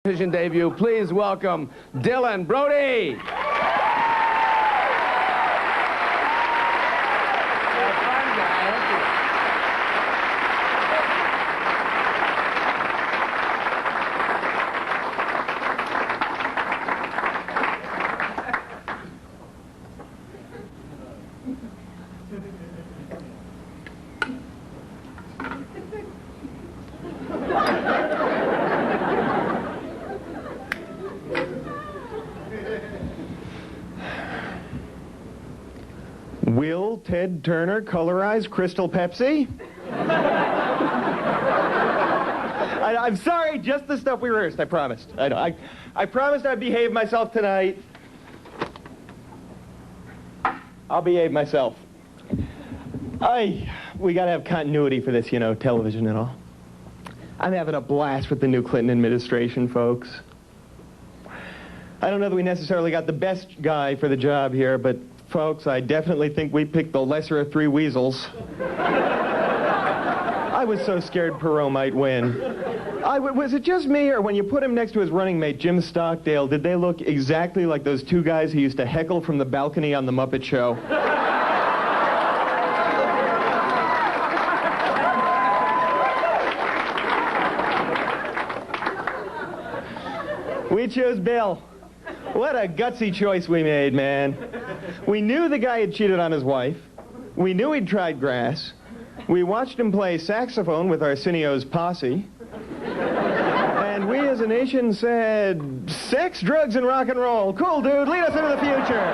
television debut. Please welcome Dylan Brody. Will Ted Turner colorize Crystal Pepsi? I'm sorry, just the stuff we rehearsed, I promised. I promised I'd behave myself tonight. I'll behave myself. We gotta have continuity for this, you know, television and all. I'm having a blast with the new Clinton administration, folks. I don't know that we necessarily got the best guy for the job here, but folks, I definitely think we picked the lesser of three weasels. I was so scared Perot might win. Was it just me, or when you put him next to his running mate, Jim Stockdale, did they look exactly like those two guys who used to heckle from the balcony on The Muppet Show? We chose Bill. What a gutsy choice we made, man. We knew the guy had cheated on his wife. We knew he'd tried grass. We watched him play saxophone with Arsenio's posse. And we as a nation said, sex, drugs, and rock and roll. Cool, dude. Lead us into the future.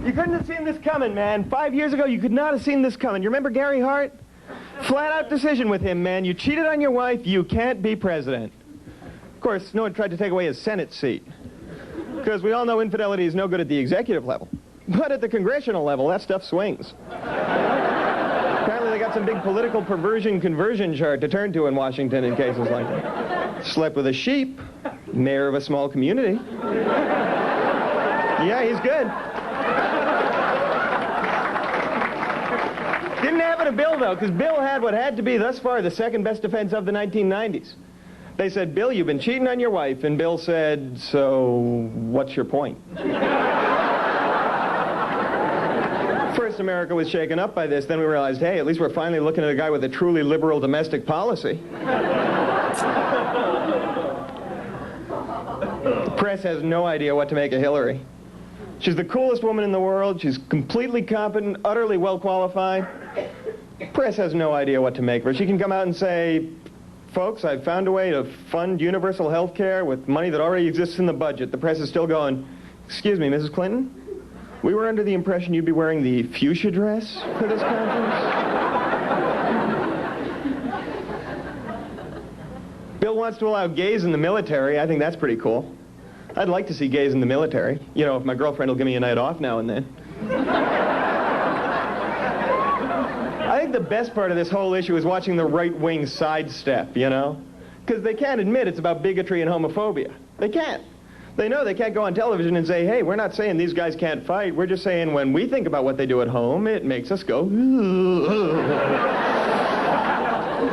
You couldn't have seen this coming, man. 5 years ago, you could not have seen this coming. You remember Gary Hart? Flat-out decision with him, man. You cheated on your wife, you can't be president. Of course, no one tried to take away his Senate seat. Because we all know infidelity is no good at the executive level. But at the congressional level, that stuff swings. Apparently they got some big political perversion conversion chart to turn to in Washington in cases like that. Slept with a sheep, mayor of a small community. Yeah, he's good. Didn't happen to Bill, though, because Bill had what had to be, thus far, the second best defense of the 1990s. They said, Bill, you've been cheating on your wife. And Bill said, so what's your point? First, America was shaken up by this. Then we realized, hey, at least we're finally looking at a guy with a truly liberal domestic policy. The press has no idea what to make of Hillary. She's the coolest woman in the world. She's completely competent, utterly well-qualified. Press has no idea what to make of her. She can come out and say, folks, I've found a way to fund universal health care with money that already exists in the budget. The press is still going, excuse me, Mrs. Clinton? We were under the impression you'd be wearing the fuchsia dress for this conference? Bill wants to allow gays in the military. I think that's pretty cool. I'd like to see gays in the military. You know, if my girlfriend will give me a night off now and then. I think the best part of this whole issue is watching the right-wing sidestep, you know? Because they can't admit it's about bigotry and homophobia. They can't. They know they can't go on television and say, hey, we're not saying these guys can't fight. We're just saying when we think about what they do at home, it makes us go,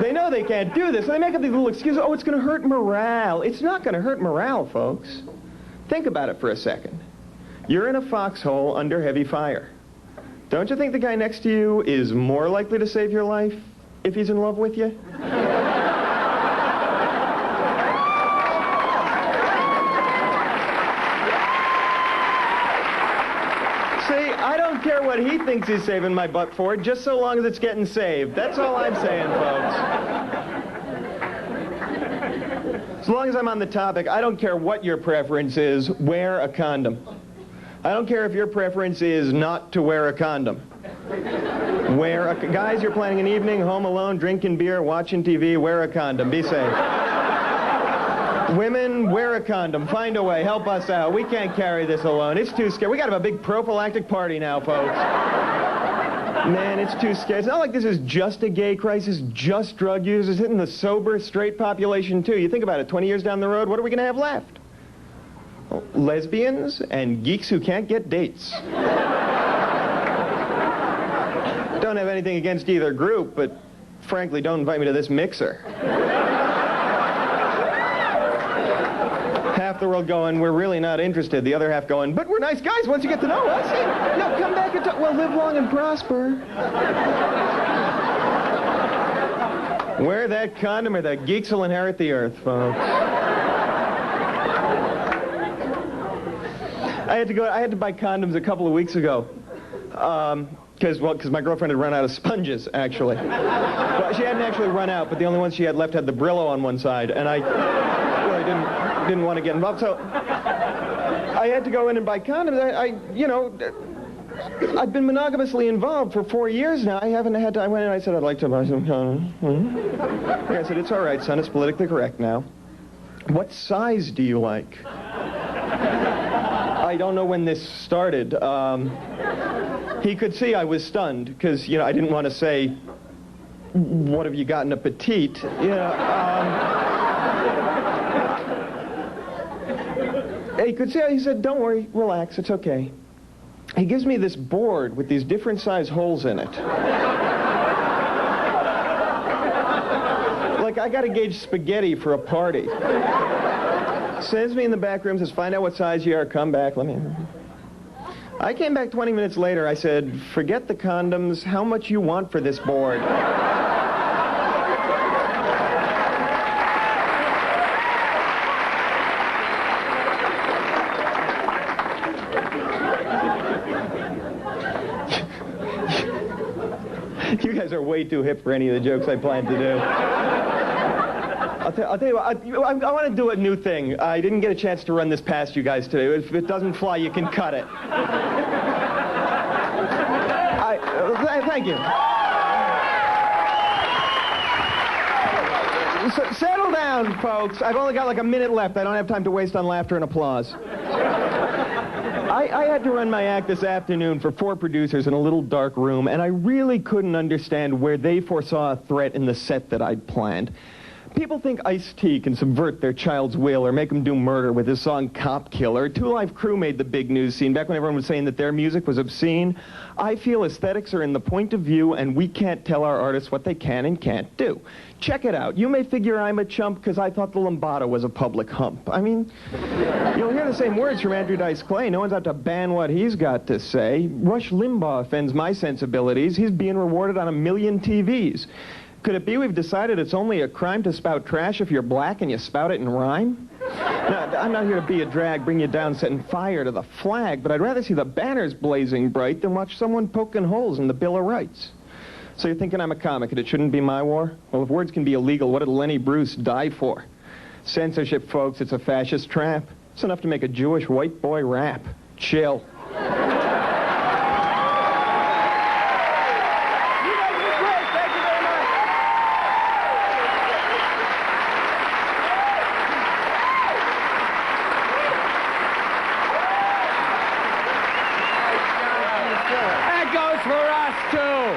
They know they can't do this, so they make up these little excuses. Oh, it's going to hurt morale. It's not going to hurt morale, folks. Think about it for a second. You're in a foxhole under heavy fire. Don't you think the guy next to you is more likely to save your life if he's in love with you? See, I don't care what he thinks he's saving my butt for, just so long as it's getting saved. That's all I'm saying, folks. As long as I'm on the topic, I don't care what your preference is, wear a condom. I don't care if your preference is not to wear a condom. Guys, you're planning an evening, home alone, drinking beer, watching TV, wear a condom. Be safe. Women, wear a condom. Find a way. Help us out. We can't carry this alone. It's too scary. We got to have a big prophylactic party now, folks. Man, it's too scary. It's not like this is just a gay crisis, just drug users. It's hitting the sober, straight population, too. You think about it, 20 years down the road, what are we going to have left? Well, lesbians and geeks who can't get dates. Don't have anything against either group, but frankly, don't invite me to this mixer. Half the world going, we're really not interested. The other half going, but we're nice guys once you get to know us. Hey, no, come back and talk. Well, live long and prosper. Wear that condom or the geeks will inherit the earth, folks. I had to buy condoms a couple of weeks ago. Because my girlfriend had run out of sponges, actually. Well, she hadn't actually run out, but the only ones she had left had the Brillo on one side, and I really didn't want to get involved. So I had to go in and buy condoms. I've been monogamously involved for 4 years now. I haven't had to. I went in and I said, I'd like to buy some condoms. I said, it's all right, son. It's politically correct now. What size do you like? I don't know when this started. He could see I was stunned because, I didn't want to say, what have you gotten a petite? He could see, he said, don't worry, relax, it's okay. He gives me this board with these different size holes in it. Like I got to gauge spaghetti for a party. Sends me in the back room, says, find out what size you are, come back, let me... I came back 20 minutes later, I said, forget the condoms, how much you want for this board? You guys are way too hip for any of the jokes I planned to do. I'll tell you what, I want to do a new thing. I didn't get a chance to run this past you guys today. If it doesn't fly, you can cut it. Thank you. Settle down, folks. I've only got like a minute left. I don't have time to waste on laughter and applause. I had to run my act this afternoon for 4 producers in a little dark room, and I really couldn't understand where they foresaw a threat in the set that I'd planned. People think Ice-T can subvert their child's will or make them do murder with his song Cop Killer. Two Live Crew made the big news scene back when everyone was saying that their music was obscene. I feel aesthetics are in the point of view, and we can't tell our artists what they can and can't do. Check it out. You may figure I'm a chump because I thought the lambada was a public hump. I mean, you'll hear the same words from Andrew Dice Clay. No one's out to ban what he's got to say. Rush Limbaugh offends my sensibilities. He's being rewarded on 1 million TVs. Could it be we've decided it's only a crime to spout trash if you're black and you spout it in rhyme? Now, I'm not here to be a drag, bring you down, setting fire to the flag, but I'd rather see the banners blazing bright than watch someone poking holes in the Bill of Rights. So you're thinking I'm a comic and it shouldn't be my war? Well, if words can be illegal, what did Lenny Bruce die for? Censorship, folks, it's a fascist trap. It's enough to make a Jewish white boy rap. Chill. That goes for us, too.